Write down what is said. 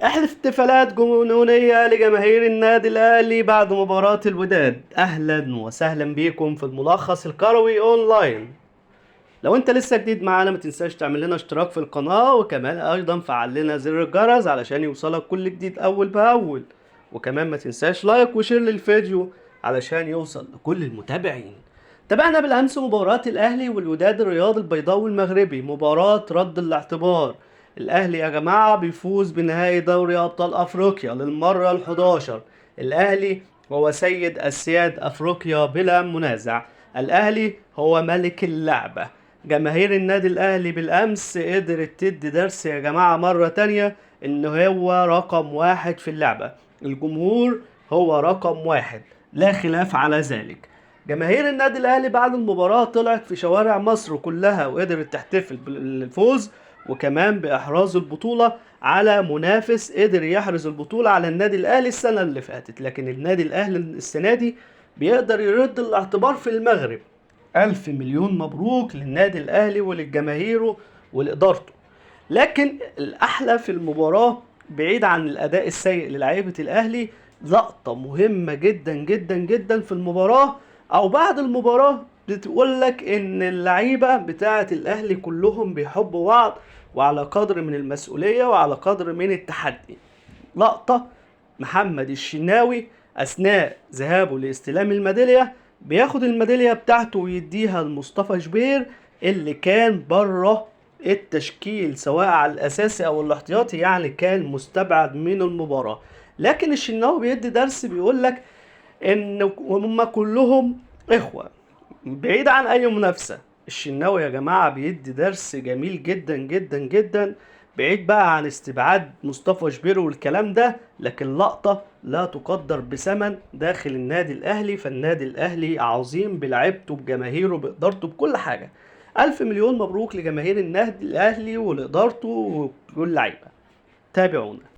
احتفالات جنونية لجماهير النادي الأهلي بعد مباراة الوداد. أهلا وسهلا بيكم في الملخص الكروي أونلاين. لو أنت لسه جديد معانا متنساش تعمل لنا اشتراك في القناة، وكمان أيضا فعل لنا زر الجرس علشان يوصلك كل جديد أول بأول. وكمان ما تنساش لايك وشير للفيديو علشان يوصل لكل المتابعين. تابعنا بالأمس مباراة الأهلي والوداد الرياض البيضاوي المغربي، مباراة رد الاعتبار. الأهلي يا جماعة بيفوز بنهائي دوري أبطال أفريقيا للمرة ال11. الأهلي هو سيد أسياد أفريقيا بلا منازع. الأهلي هو ملك اللعبة. جماهير النادي الأهلي بالأمس قدرت تدي درس يا جماعة مرة تانية إن هو رقم واحد في اللعبة. الجمهور هو رقم واحد، لا خلاف على ذلك. جماهير النادي الاهلي بعد المباراة طلعت في شوارع مصر كلها وقدرت تحتفل بالفوز، وكمان باحراز البطولة على منافس قدر يحرز البطولة على النادي الاهلي السنة اللي فاتت. لكن النادي الاهلي السنة دي بيقدر يرد الاعتبار في المغرب. الف مليون مبروك للنادي الاهلي وللجماهيره ولادارته. لكن الاحلى في المباراة بعيد عن الاداء السيء للاعيبة الاهلي، لقطة مهمة جدا جدا جدا في المباراة او بعد المباراة بتقولك ان اللعيبة بتاعة الاهلي كلهم بيحبوا بعض، وعلى قدر من المسؤولية وعلى قدر من التحدي. لقطة محمد الشناوي اثناء ذهابه لاستلام الميدالية بياخد الميدالية بتاعته ويديها لمصطفى شبير اللي كان بره التشكيل سواء على الاساسي او الاحتياطي، يعني كان مستبعد من المباراة. لكن الشناوي بيدي درس بيقولك ان هم كلهم اخوة بعيد عن اي منافسة. الشناوي يا جماعة بيدي درس جميل جدا جدا جدا، بعيد بقى عن استبعاد مصطفى شبير والكلام ده. لكن لقطة لا تقدر بثمن داخل النادي الاهلي، فالنادي الاهلي عظيم بلعبته بجماهيره بإدارته بكل حاجة. الف مليون مبروك لجماهير النادي الاهلي ولإدارته وكل لعيبة. تابعونا.